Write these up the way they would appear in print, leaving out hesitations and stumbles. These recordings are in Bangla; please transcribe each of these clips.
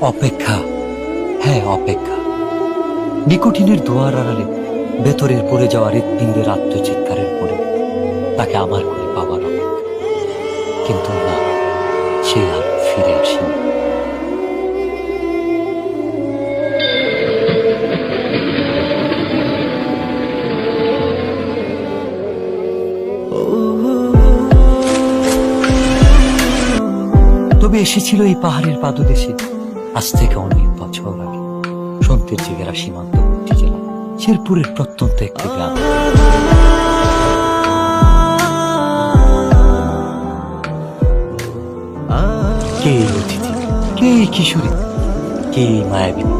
অপেক্ষা, হ্যাঁ অপেক্ষা। নিকোটিনের দোয়ার আড়ালে ভেতরের পড়ে যাওয়া হৃৎপিণ্ডের আত্মচিৎকারের পরে তাকে আমার করে পাবার অপেক্ষা। কিন্তু না, সে আর ফিরে আসেনি। তবে এসেছিল এই পাহাড়ের পাদদেশে আজ থেকে অনেক বছর আগে, সন্তের জেগেরা সীমান্তবর্তী জেলা শেরপুরের প্রত্যন্ত একটি গ্রাম। কে এই অতিথি, কে এই কিশোরী, কে এই মায়াবিনী?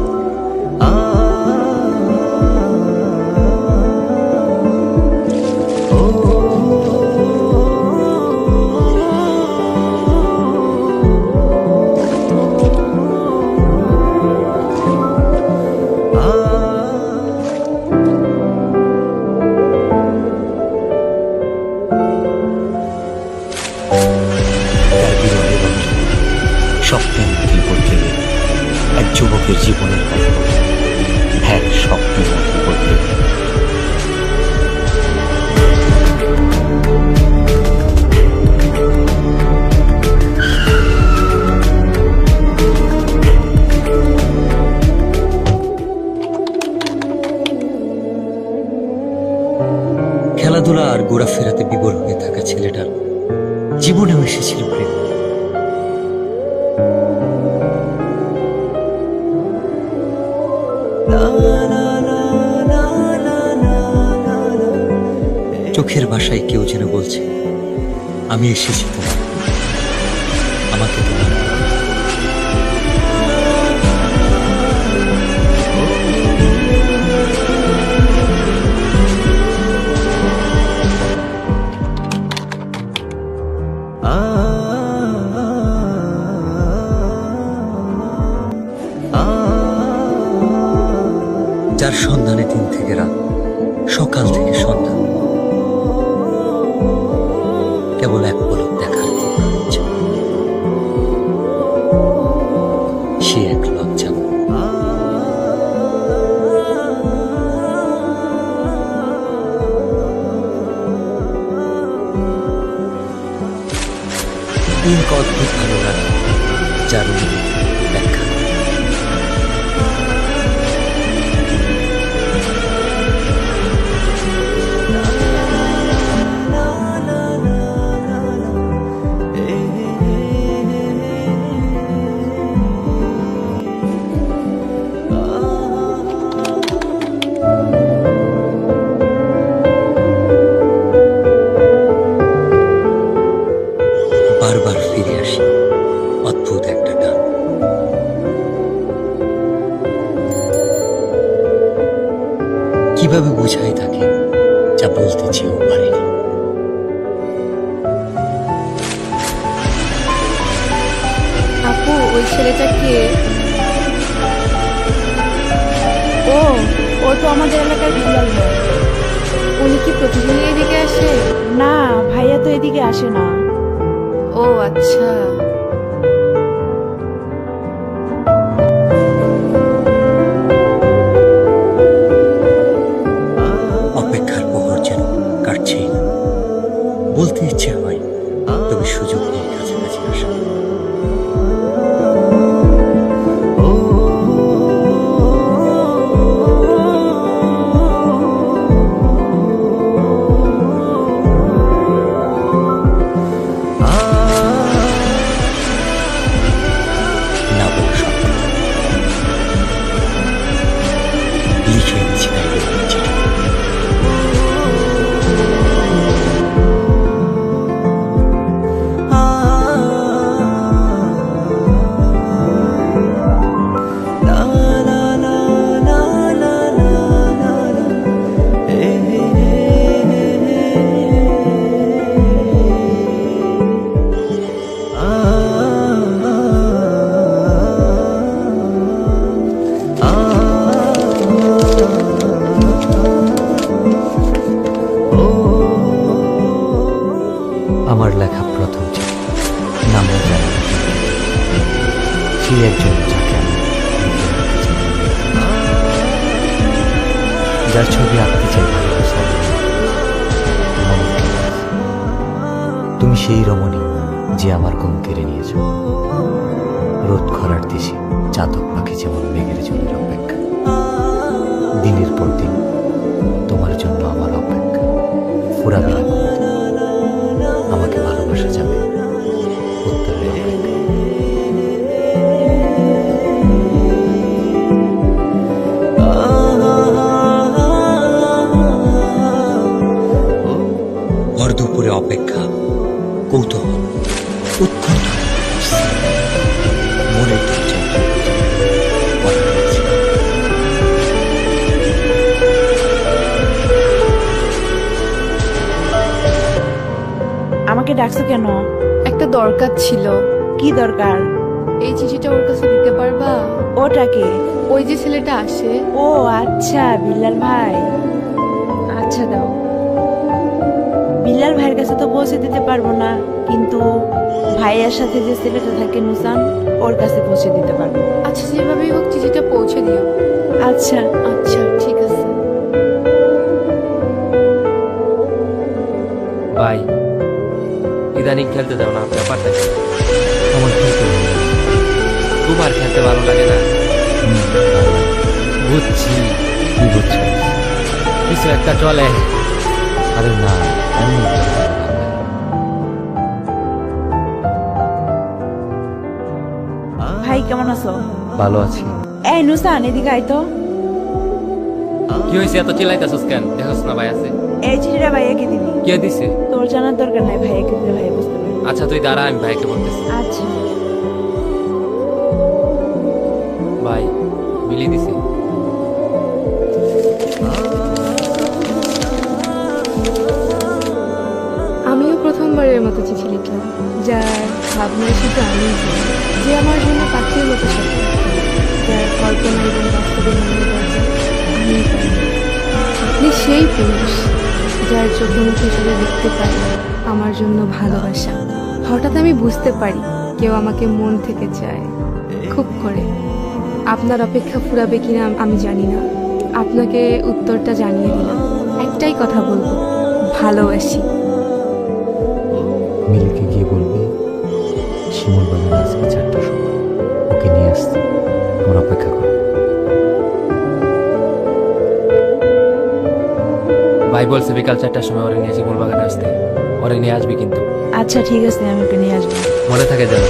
স্বপ্নের মধ্যে বদলে গেল এক যুবকের জীবনের গল্প, হ্যাঁ স্বপ্নের মধ্যে বদলে গেল। খেলাধুলা আর ঘোরাফেরাতে বিবর হয়ে থাকা ছেলেটার জীবনেও এসেছিল প্রেম। চোখের ভাষায় কেউ যেন বলছে, আমি এসেছি তোমার, আমাকে তোমার। যার সন্ধানে দিন থেকে রাত, সকাল থেকে সন্ধ্যা, কেবল এক পলক দেখার ইচ্ছা। সে এক লজ্জা। এক অদ্ভুত ভালো লাগে, যার ব্যাখ্যা। বারবার ফিরে আসি অদ্ভুত একটা টান। কিভাবে বোঝাই তাকে যা বলতে চেয়েও পারিনি। আপু, ওই ছেলেটা কে? ও তো আমাদের এলাকার বিলাল ভাই। উনি কি প্রতিদিনই এদিকে আসে? না, ভাইয়া তো এদিকে আসে না। ও আচ্ছা। অপেক্ষার প্রহর যেন কাটছেই না। বলতে ইচ্ছে হয়, তবে সুযোগ নেই কাছাকাছি আসা। না বলা সত্ত্বেও লিখে এনেছি তাই চিঠি। যার ছবি আঁকতে চাই ভালোবাসা। মনে পড়ে। তুমি সেই রমণী যে আমার ঘুম কেড়ে নিয়েছ। রোদ খরার দেশে চাতক পাখি যেমন মেঘের জন্য অপেক্ষা, দিনের পর দিন তোমার জন্য আমার অপেক্ষা। ফুরাবে না কোনোদিন, আমাকে ভালোবাসা যাবে উত্তরের অপেক্ষা। ভর দুপুরে অপেক্ষা, কৌতূহল, উৎকণ্ঠা, মনের দরজায় কথা বলছি। আমাকে ডাকছো কেন? একটা দরকার ছিল। কি দরকার? এই চিঠিটা ওর কাছে দিতে পারবা? ওটাকে? ওই যে ছেলেটা আসে। ও আচ্ছা, বিল্লাল ভাই। আচ্ছা দাও। বিল্লাল ভাইয়ের কাছে তো পৌঁছে দিতে পারবো না, কিন্তু ভাইয়ার সাথে যে ছেলেটা থাকে নুসান, ওর কাছে পৌঁছে দিতে পারবো। আচ্ছা, যেভাবেই হোক চিঠিটা পৌঁছে দিও। আচ্ছা। আচ্ছা, ঠিক আছে। ভাই, ইদানিং খেলতে যাও না, ব্যাপারটা কি? আমার খেলতে ভালো লাগে। তোমার খেলতে ভালো লাগে না? ভালো লাগে। বুঝছি, কি বুঝছো? কিছু একটা চলে। আরে না, এমনি খেলতে ভালো লাগে। ভাই কেমন আছো? ভালো আছি। এই নুসান, এদিকে আয় তো। কি হয়েছে, এত চিল্লাইতেছস কেন? দেখোস না ভাই আছে। এই চিঠিটা ভাইয়াকে দিবি। কে দিছে? তোর জানার দরকার নাই, ভাইয়াকে দিলে ভাই বুঝতে পারবে। আচ্ছা তুই দাঁড়া, আমি ভাইকে বলতেছি। আচ্ছা। ভাই, মিলি দিছে। আমিও প্রথমবারের মতো চিঠি লিখলাম, যার ভাবনায় শুধু আমি, যে আমার জন্য পাখির মতো সাথে, যার কল্পনা এবং বাস্তবের মনের দরজা আমি পাই। আপনি সেই পুরুষ যার চোখে মুখে শুধু দেখতে পাই আমার জন্য ভালোবাসা। হঠাৎ আমি বুঝতে পারি কেউ আমাকে মন থেকে চায়, খুব করে। আপনার অপেক্ষা ফুরাবে কিনা আমি জানি না, আপনাকে উত্তরটা জানিয়ে দিলাম। একটাই কথা বলবো, ভালোবাসি। মিলিকে গিয়ে বলবি শিমুল বাগান আজকে 4টার সময় ওকে নিয়ে আসতে। আমার অপেক্ষা কর। ভাই বলছে বিকাল 4টার সময় ওরে নিয়ে শিমুল বাগানে আসতে। ওরে নিয়ে আসবি কিন্তু, আচ্ছা ঠিক আছে, আমি ওকে নিয়ে আসবো। মনে থাকে যেন।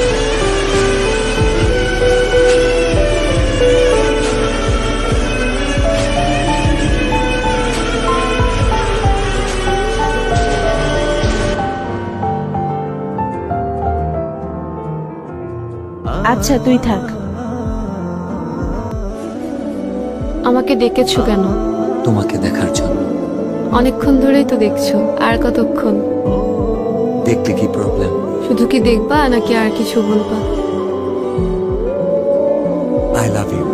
আচ্ছা তুই থাক। আমাকে ডেকেছো কেন? তোমাকে দেখার জন্য। অনেকক্ষণ ধরেই তো দেখছো, আর কতক্ষণ? দেখতে কি প্রবলেম? শুধু কি দেখবা নাকি আর কিছু বলবা? I love you.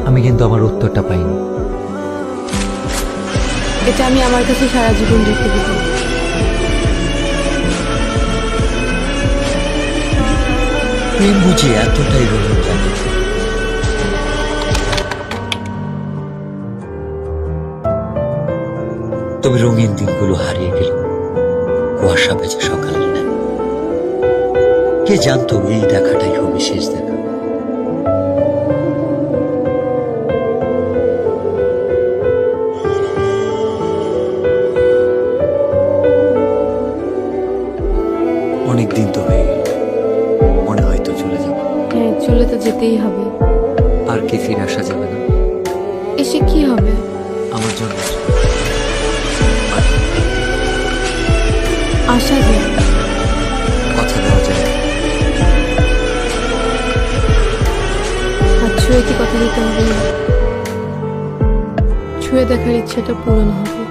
আমি কিন্তু আমার উত্তরটা পাইনি। এটা আমি আমার কাছে সারা জীবন রেখে দেবো। প্রেম বুঝি এতটাই রঙিন জানি? তবে রঙিন দিনগুলো হারিয়ে গেল কুয়াশা ভেজা সকালের ন্যায়। কে জানতো এই দেখাটাই হবে শেষ দেখা। অনেক দিন তো হয়ে গেল, মনে হয়তো চলে যাব। হ্যাঁ, চলে তো যেতেই হবে। আর কি ফিরে আসা যাবে না? এসে কি হবে? আমার জন্য আসা যায়। কথা দেওয়া যায়। আর ছুঁয়ে কি কথা দিতে হবে না? ছুঁয়ে দেখার ইচ্ছাটা পূরণ হবে,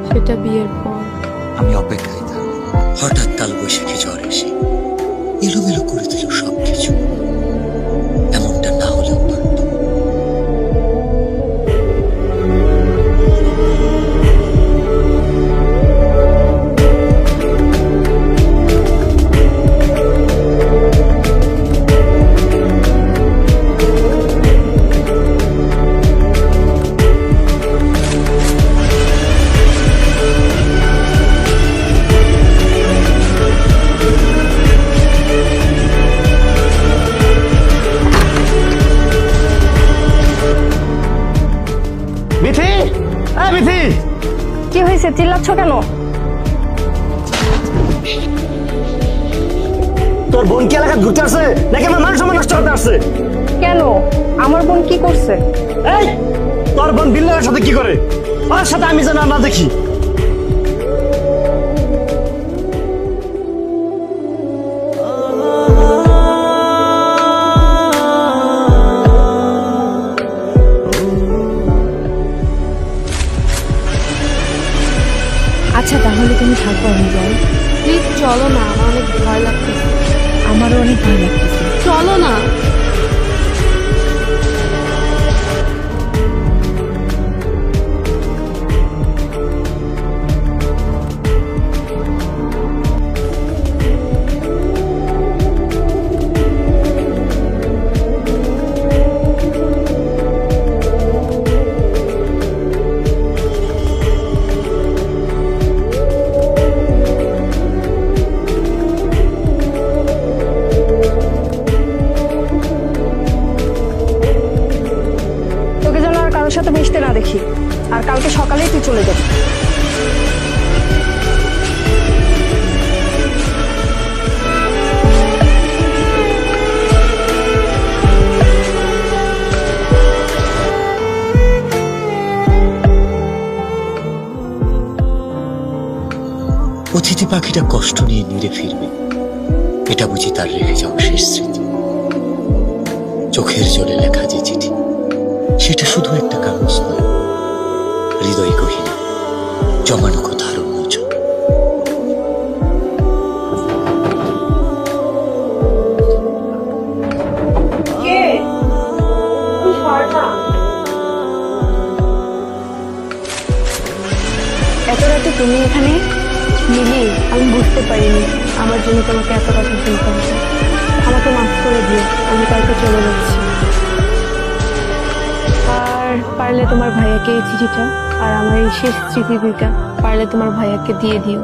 সেটা বিয়ের পর। আমি অপেক্ষায় থাকবো। হঠাৎ কাল বৈশাখী ঝড় এসে এলোমেলো করে দিল সবকিছু। এমনটা না হলেও পারত। চিল্লাচ্ছ কেন? তোর বোন কি এলাকা ঘুরতে আসছে নাকি আমার মান সম্মান নষ্ট করতে আসছে? কেন? আমার বোন কি করছে? এই তোর বোন বিল্লার সাথে কি করে? ওর সাথে আমি যেন না দেখি। আচ্ছা তাহলে তুমি থাকো, আমি যাই। প্লিজ চলো না, আমার অনেক ভয় লাগতেছে। আমারও অনেক ভয় লাগতেছে। চলো না। তোকে যেন আর কারোর সাথে মিশতে না দেখি, আর কালকে সকালেই তুই চলে যাবি। অতিথি পাখিটা কষ্ট নিয়ে নিরে ফিরবে, এটা বুঝি তার রেখে যাওয়া শেষ স্মৃতি। চোখের জলে লেখা যে চিঠি, সেটা শুধু একটা কাগজ নয়, হৃদয় গহীনে জমানো কথার উন্মোচন। এত রাতে তুমি এখানে? মিলি, আমি বুঝতে পারিনি আমার জন্য তোমাকে এত কথা শুনতে হবে। আমাকে মাফ করে দিও, আমি কালকে চলে যাচ্ছি। আর পারলে তোমার ভাইয়াকে এই চিঠিটা আর আমার এই শেষ স্মৃতি দুইটা পারলে তোমার ভাইয়াকে দিয়ে দিও।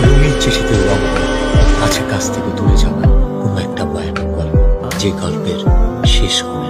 রঙের চিঠিতে রঙ আছে কাছ থেকে দূরে যাওয়ার কোনো একটা ভয়ানক গল্প, যে গল্পের শেষ কোণে